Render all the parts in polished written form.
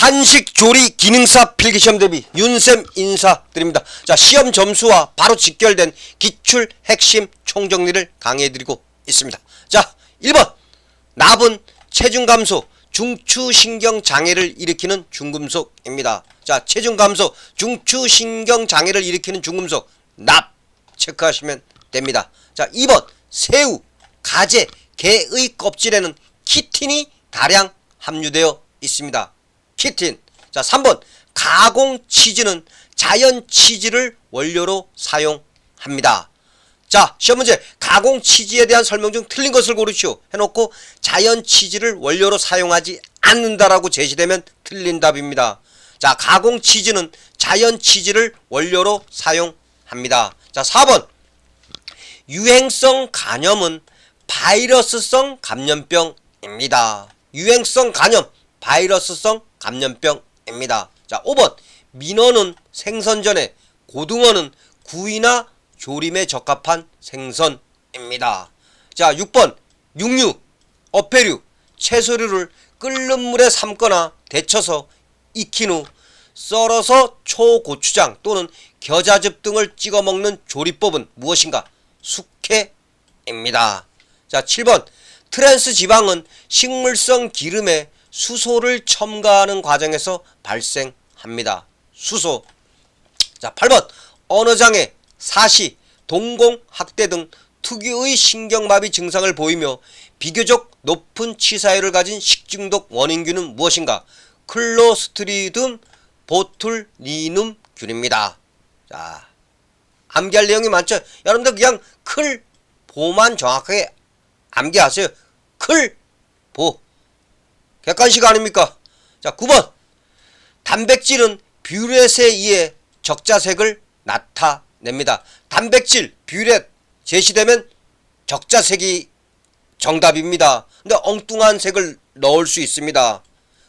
한식 조리 기능사 필기시험 대비 윤쌤 인사드립니다. 자, 시험 점수와 바로 직결된 기출 핵심 총정리를 강의해드리고 있습니다. 자, 1번 납은 체중 감소, 중추신경 장애를 일으키는 중금속입니다. 자, 체중 감소, 중추신경 장애를 일으키는 중금속 납 체크하시면 됩니다. 자, 2번 새우, 가재, 게의 껍질에는 키틴이 다량 함유되어 있습니다. 키틴. 자, 3번 가공 치즈는 자연 치즈를 원료로 사용합니다. 자, 시험 문제 가공 치즈에 대한 설명 중 틀린 것을 고르시오 해놓고 자연 치즈를 원료로 사용하지 않는다라고 제시되면 틀린 답입니다. 자, 가공 치즈는 자연 치즈를 원료로 사용합니다. 자, 4번 유행성 간염은 바이러스성 감염병입니다. 유행성 간염, 바이러스성 감염병입니다. 자, 5번 민어는 생선 전에, 고등어는 구이나 조림에 적합한 생선입니다. 자, 6번 육류, 어패류, 채소류를 끓는 물에 삶거나 데쳐서 익힌 후 썰어서 초고추장 또는 겨자즙 등을 찍어 먹는 조리법은 무엇인가? 숙회입니다. 자, 7번 트랜스 지방은 식물성 기름에 수소를 첨가하는 과정에서 발생합니다. 수소. 자, 8번 언어장애, 사시, 동공학대 등 특유의 신경마비 증상을 보이며 비교적 높은 치사율을 가진 식중독 원인균은 무엇인가? 클로스트리듬 보툴리눔균입니다. 자, 암기할 내용이 많죠? 여러분들 그냥 클보만 정확하게 암기하세요. 클보. 객관식 아닙니까? 자, 9번 단백질은 뷰렛에 의해 적자색을 나타냅니다. 단백질, 뷰렛 제시되면 적자색이 정답입니다. 근데 엉뚱한 색을 넣을 수 있습니다.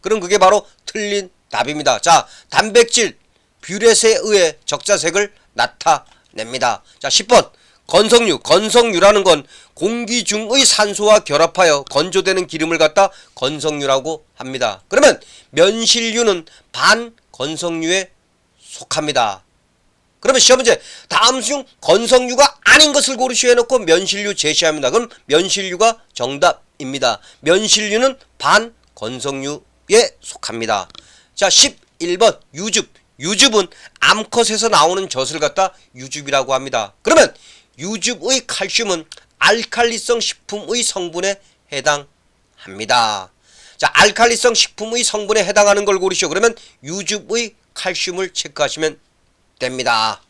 그럼 그게 바로 틀린 답입니다. 자, 단백질, 뷰렛에 의해 적자색을 나타냅니다. 자, 10번 건성류, 건성류라는 건 공기 중의 산소와 결합하여 건조되는 기름을 갖다 건성류라고 합니다. 그러면 면실류는 반건성류에 속합니다. 그러면 시험 문제 다음 중 건성류가 아닌 것을 고르시오 해놓고 면실류 제시합니다. 그럼 면실류가 정답입니다. 면실류는 반건성류에 속합니다. 자, 11번 유즙. 유즙은 암컷에서 나오는 젖을 갖다 유즙이라고 합니다. 그러면 유즙의 칼슘은 알칼리성 식품의 성분에 해당합니다. 자, 알칼리성 식품의 성분에 해당하는 걸 고르시오. 그러면 유즙의 칼슘을 체크하시면 됩니다.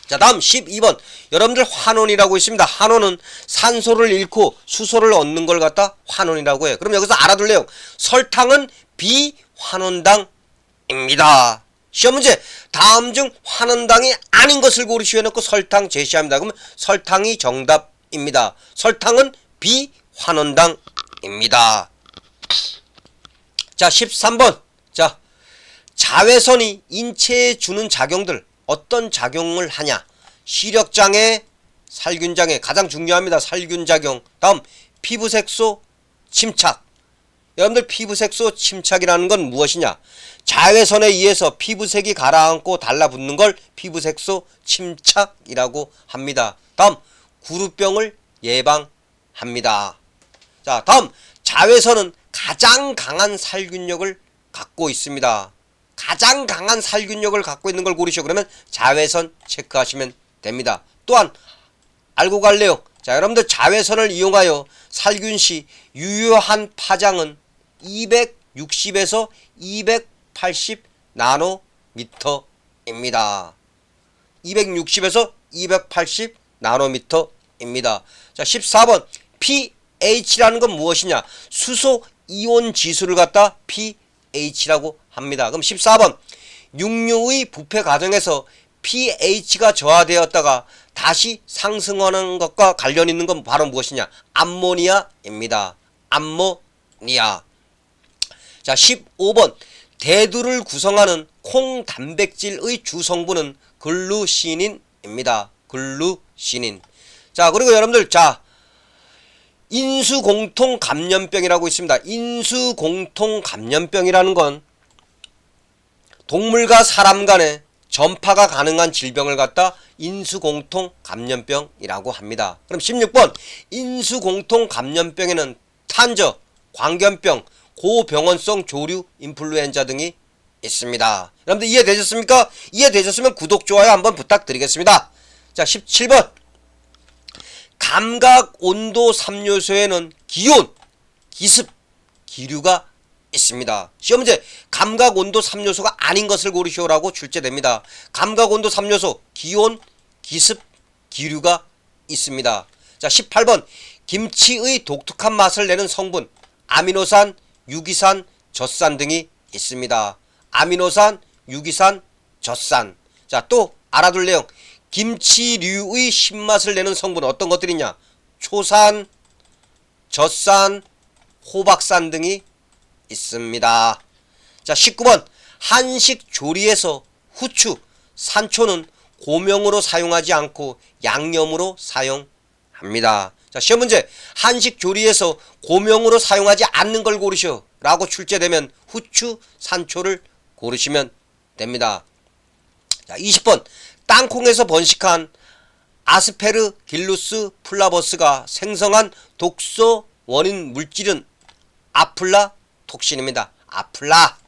자, 다음 12번 여러분들 환원이라고 있습니다. 환원은 산소를 잃고 수소를 얻는 걸 갖다 환원이라고 해요. 그럼 여기서 알아둘 내용 설탕은 비환원당입니다. 시험 문제 다음 중 환원당이 아닌 것을 고르시오 해놓고 설탕 제시합니다. 그러면 설탕이 정답입니다. 설탕은 비환원당입니다. 자, 13번 자, 자외선이 인체에 주는 작용들 어떤 작용을 하냐? 시력장애, 살균장애 가장 중요합니다. 살균작용. 다음 피부색소 침착. 여러분들 피부색소 침착이라는 건 무엇이냐? 자외선에 의해서 피부색이 가라앉고 달라붙는 걸 피부색소 침착이라고 합니다. 다음 구루병을 예방합니다. 자, 다음 자외선은 가장 강한 살균력을 갖고 있습니다. 가장 강한 살균력을 갖고 있는 걸 고르시오. 그러면 자외선 체크하시면 됩니다. 또한 알고 갈 내용. 자, 여러분들 자외선을 이용하여 살균시 유효한 파장은 260에서 280 나노미터입니다. 260에서 280 나노미터입니다. 자, 14번 pH라는 건 무엇이냐? 수소 이온 지수를 갖다 pH라고 합니다. 그럼 14번 육류의 부패 과정에서 pH가 저하되었다가 다시 상승하는 것과 관련 있는 건 바로 무엇이냐? 암모니아입니다. 암모니아. 자, 15번 대두를 구성하는 콩 단백질의 주성분은 글루시닌입니다. 글루시닌. 자, 그리고 여러분들 자, 인수공통감염병이라고 있습니다. 인수공통감염병이라는 건 동물과 사람 간에 전파가 가능한 질병을 갖다 인수공통 감염병이라고 합니다. 그럼 16번 인수공통 감염병에는 탄저, 광견병, 고병원성 조류 인플루엔자 등이 있습니다. 여러분들 이해되셨습니까? 이해되셨으면 구독, 좋아요 한번 부탁드리겠습니다. 자, 17번 감각, 온도 3요소에는 기온, 기습, 기류가 있습니다. 시험 문제 감각, 온도 3요소가 아닌 것을 고르시오라고 출제됩니다. 감각, 온도 3요소 기온, 기습, 기류가 있습니다. 자, 18번 김치의 독특한 맛을 내는 성분 아미노산, 유기산, 젖산 등이 있습니다. 아미노산, 유기산, 젖산. 자, 또 알아둘 내용 김치류의 신맛을 내는 성분 어떤 것들이냐? 초산, 젖산, 호박산 등이 있습니다. 자, 19번 한식 조리에서 후추, 산초는 고명으로 사용하지 않고 양념으로 사용합니다. 자, 시험 문제 한식 조리에서 고명으로 사용하지 않는 걸 고르시오 라고 출제되면 후추, 산초를 고르시면 됩니다. 자, 20번 땅콩에서 번식한 아스페르길루스 플라버스가 생성한 독소 원인 물질은 아플라톡신입니다. 아플라.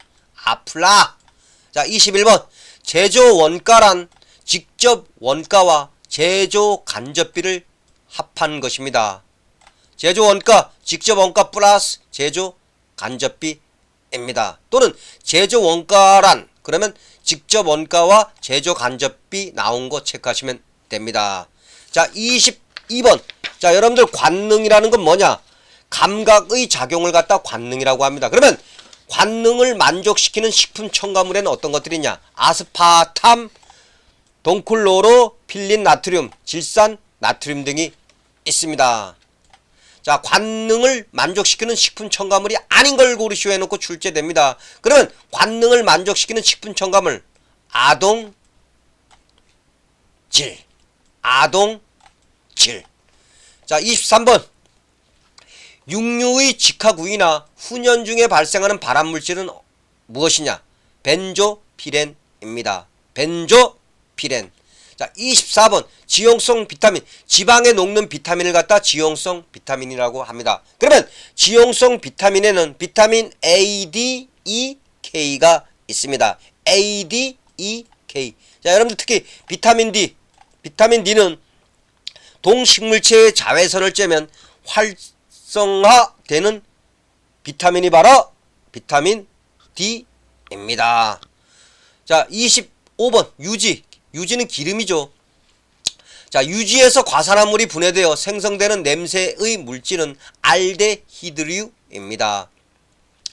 자, 21번 제조 원가란 직접 원가와 제조 간접비를 합한 것입니다. 제조 원가, 직접 원가 플러스 제조 간접비입니다. 또는 제조 원가란 그러면 직접 원가와 제조 간접비 나온 거 체크하시면 됩니다. 자, 22번. 자, 여러분들 관능이라는 건 뭐냐? 감각의 작용을 갖다 관능이라고 합니다. 그러면 관능을 만족시키는 식품 첨가물에는 어떤 것들이 있냐? 아스파탐, 동클로로 필린 나트륨, 질산 나트륨 등이 있습니다. 자, 관능을 만족시키는 식품 첨가물이 아닌 걸 고르시오 해놓고 출제됩니다. 그러면 관능을 만족시키는 식품 첨가물 아동질. 자, 23번 육류의 직화구이나 훈연 중에 발생하는 발암물질은 무엇이냐? 벤조피렌입니다. 벤조피렌. 자, 24번 지용성 비타민, 지방에 녹는 비타민을 갖다 지용성 비타민이라고 합니다. 그러면 지용성 비타민에는 비타민 A, D, E, K가 있습니다. A, D, E, K. 자, 여러분들 특히 비타민 D는 동식물체의 자외선을 쬐면 활성화되는 비타민이 바로 비타민 D입니다. 자, 25번 유지는 기름이죠. 자, 유지에서 과산화물이 분해되어 생성되는 냄새의 물질은 알데히드류입니다.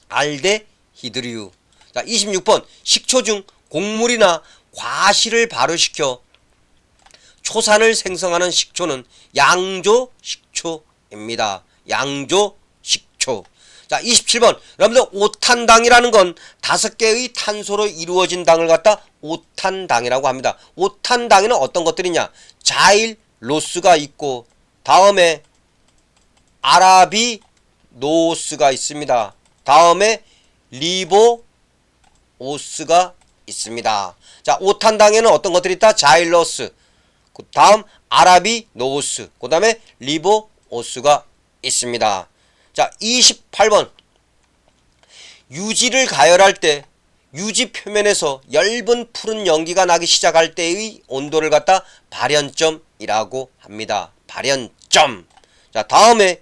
알데히드류. 자, 26번 식초 중 곡물이나 과실을 발효시켜 초산을 생성하는 식초는 양조식초입니다. 양조식초. 자, 27번 여러분들 오탄당이라는 건 5개의 탄소로 이루어진 당을 갖다 오탄당이라고 합니다. 오탄당에는 어떤 것들이냐? 자일로스가 있고 다음에 아라비노스가 있습니다. 다음에 리보오스가 있습니다. 자, 오탄당에는 어떤 것들이 있다? 자일로스, 그 다음 아라비노스, 그 다음에 리보오스가 있습니다. 자, 28번 유지를 가열할 때 유지 표면에서 엷은 푸른 연기가 나기 시작할 때의 온도를 갖다 발연점이라고 합니다. 발연점. 자, 다음에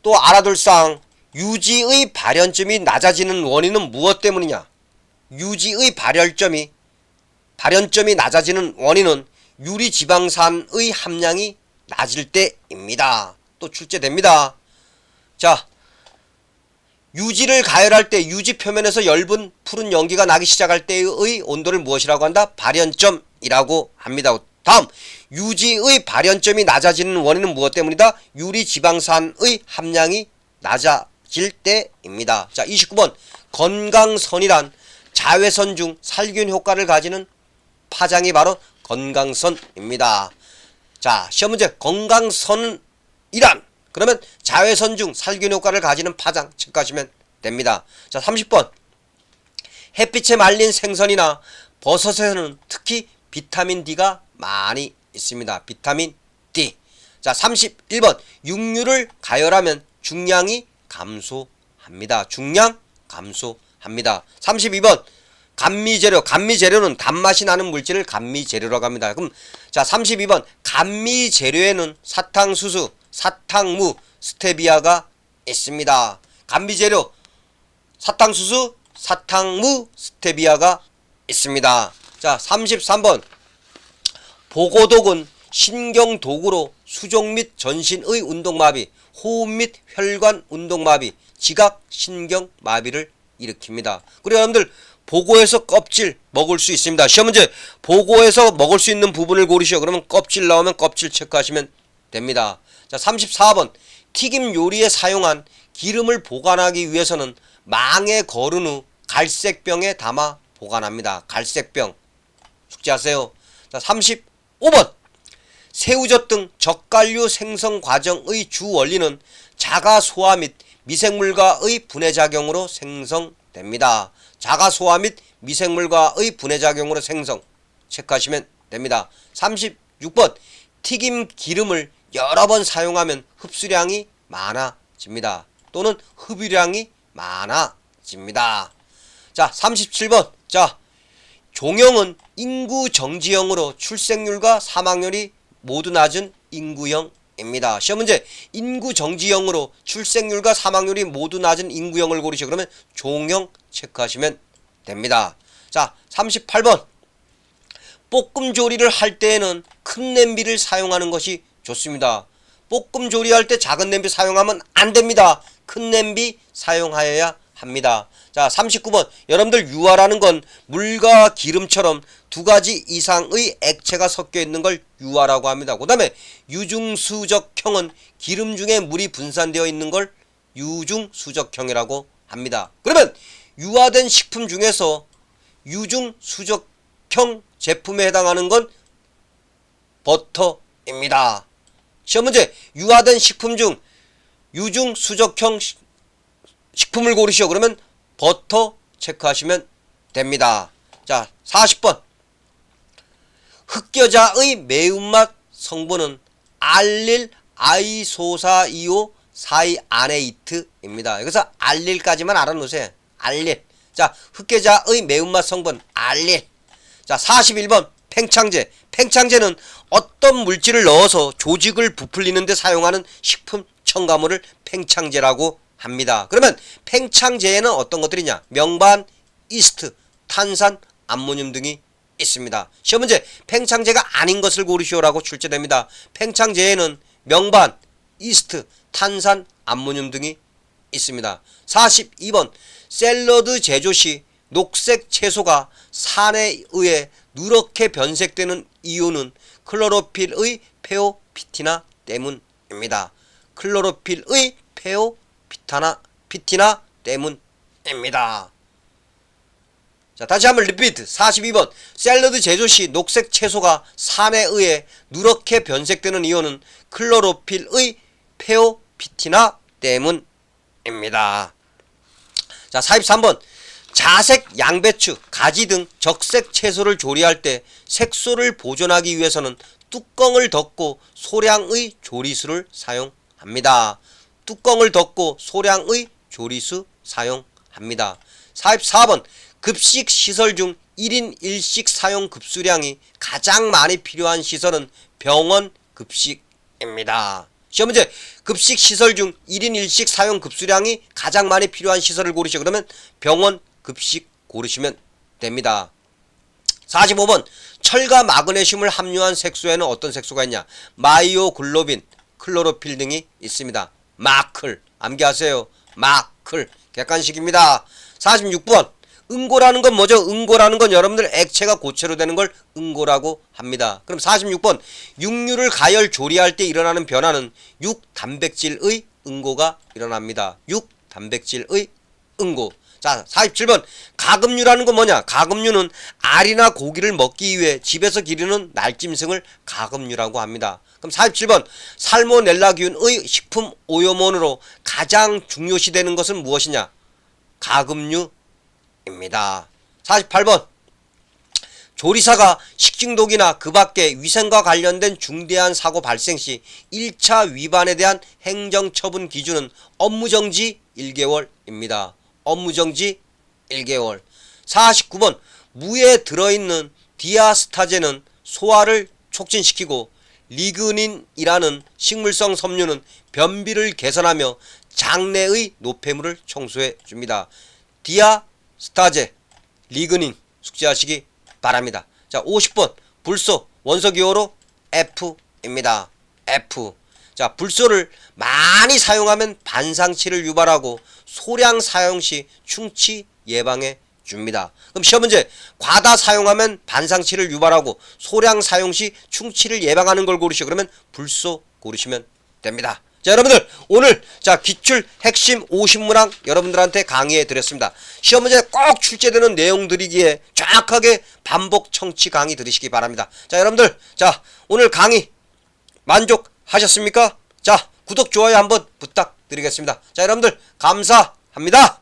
또 알아둘 사항 유지의 발연점이 낮아지는 원인은 무엇 때문이냐? 유지의 발연점이 낮아지는 원인은 유리지방산의 함량이 낮을 때입니다. 또 출제됩니다. 자, 유지를 가열할 때 유지 표면에서 엷은 푸른 연기가 나기 시작할 때의 온도를 무엇이라고 한다? 발연점이라고 합니다. 다음 유지의 발연점이 낮아지는 원인은 무엇 때문이다? 유리지방산의 함량이 낮아질 때입니다. 자, 29번 건강선이란 자외선 중 살균 효과를 가지는 파장이 바로 건강선입니다. 자, 시험 문제 건강선이란 그러면 자외선 중 살균 효과를 가지는 파장 체크하시면 됩니다. 자, 30번 햇빛에 말린 생선이나 버섯에는 특히 비타민 D가 많이 있습니다. 비타민 D. 자, 31번. 육류를 가열하면 중량이 감소합니다. 중량 감소합니다. 32번. 감미재료. 감미재료는 단맛이 나는 물질을 감미재료라고 합니다. 그럼 자, 32번. 감미재료에는 사탕수수, 사탕무, 스테비아가 있습니다. 감미재료 사탕수수, 사탕무, 스테비아가 있습니다. 자, 33번. 보고독은 신경도구로 수족 및 전신의 운동마비, 호흡 및 혈관 운동마비, 지각 신경마비를 일으킵니다. 그리고 여러분들 보고에서 껍질 먹을 수 있습니다. 시험 문제 보고에서 먹을 수 있는 부분을 고르시오. 그러면 껍질 나오면 껍질 체크하시면 됩니다. 자, 34번. 튀김 요리에 사용한 기름을 보관하기 위해서는 망에 거른 후 갈색병에 담아 보관합니다. 갈색병. 숙지하세요. 자, 35번. 새우젓 등 젓갈류 생성 과정의 주 원리는 자가 소화 및 미생물과의 분해작용으로 생성됩니다. 자가 소화 및 미생물과의 분해작용으로 생성. 체크하시면 됩니다. 36번. 튀김 기름을 여러 번 사용하면 흡수량이 많아집니다. 또는 흡유량이 많아집니다. 자, 37번. 자, 종형은 인구 정지형으로 출생률과 사망률이 모두 낮은 인구형입니다. 시험 문제 인구 정지형으로 출생률과 사망률이 모두 낮은 인구형을 고르시오. 그러면 종형 체크하시면 됩니다. 자, 38번. 볶음 조리를 할 때에는 큰 냄비를 사용하는 것이 좋습니다. 볶음 조리할 때 작은 냄비 사용하면 안 됩니다. 큰 냄비 사용하여야 합니다. 자, 39번. 여러분들 유화라는 건 물과 기름처럼 두 가지 이상의 액체가 섞여 있는 걸 유화라고 합니다. 그 다음에 유중수적형은 기름 중에 물이 분산되어 있는 걸 유중수적형이라고 합니다. 그러면 유화된 식품 중에서 유중수적형 제품에 해당하는 건 버터입니다. 시험 문제 유화된 식품 중 유중수적형 식품을 고르시오. 그러면 버터 체크하시면 됩니다. 자, 40번. 흑겨자의 매운맛 성분은 알릴 아이소사이오 사이아네이트입니다. 여기서 알릴까지만 알아놓으세요. 알릴. 자, 흑겨자의 매운맛 성분 알릴. 자, 41번. 팽창제. 팽창제는 어떤 물질을 넣어서 조직을 부풀리는 데 사용하는 식품 첨가물을 팽창제라고 합니다. 그러면 팽창제에는 어떤 것들이냐? 명반, 이스트, 탄산, 암모늄 등이 있습니다. 시험 문제 팽창제가 아닌 것을 고르시오라고 출제됩니다. 팽창제에는 명반, 이스트, 탄산, 암모늄 등이 있습니다. 42번. 샐러드 제조 시 녹색 채소가 산에 의해 누렇게 변색되는 이유는 클로로필의 페오피티나 때문입니다. 클로로필의 페오피티나 때문입니다. 자, 다시 한번 리피트. 42번. 샐러드 제조 시 녹색 채소가 산에 의해 누렇게 변색되는 이유는 클로로필의 페오피티나 때문입니다. 자, 43번. 자색 양배추, 가지 등 적색 채소를 조리할 때 색소를 보존하기 위해서는 뚜껑을 덮고 소량의 조리수를 사용합니다. 뚜껑을 덮고 소량의 조리수 사용합니다. 44번. 급식 시설 중 1인 1식 사용 급수량이 가장 많이 필요한 시설은 병원 급식입니다. 시험 문제 급식 시설 중 1인 1식 사용 급수량이 가장 많이 필요한 시설을 고르시오. 그러면 병원 급식 고르시면 됩니다. 45번. 철과 마그네슘을 함유한 색소에는 어떤 색소가 있냐? 마이오글로빈, 클로로필 등이 있습니다. 마클. 암기하세요. 마클. 객관식입니다. 46번. 응고라는 건 뭐죠? 응고라는 건 여러분들 액체가 고체로 되는 걸 응고라고 합니다. 그럼 46번. 육류를 가열 조리할 때 일어나는 변화는 육단백질의 응고가 일어납니다. 육단백질의 응고. 자, 47번. 가금류라는 건 뭐냐? 가금류는 알이나 고기를 먹기 위해 집에서 기르는 날짐승을 가금류라고 합니다. 그럼 47번. 살모넬라균의 식품 오염원으로 가장 중요시되는 것은 무엇이냐? 가금류입니다. 48번. 조리사가 식중독이나 그 밖의 위생과 관련된 중대한 사고 발생 시 1차 위반에 대한 행정처분 기준은 업무정지 1개월입니다. 업무정지 1개월. 49번. 무에 들어있는 디아스타제는 소화를 촉진시키고 리그닌이라는 식물성 섬유는 변비를 개선하며 장내의 노폐물을 청소해 줍니다. 디아스타제, 리그닌 숙지하시기 바랍니다. 자, 50번. 불소 원소기호로 F입니다. F. 자, 불소를 많이 사용하면 반상치를 유발하고 소량 사용 시 충치 예방해 줍니다. 그럼 시험 문제. 과다 사용하면 반상치를 유발하고 소량 사용 시 충치를 예방하는 걸 고르시오. 그러면 불소 고르시면 됩니다. 자, 여러분들 오늘 자 기출 핵심 50문항 여러분들한테 강의해 드렸습니다. 시험 문제 꼭 출제되는 내용들이기에 정확하게 반복 청취 강의 들으시기 바랍니다. 자, 여러분들 자 오늘 강의 만족하셨습니까? 자, 구독 좋아요 한번 부탁드리겠습니다. 자, 여러분들 감사합니다.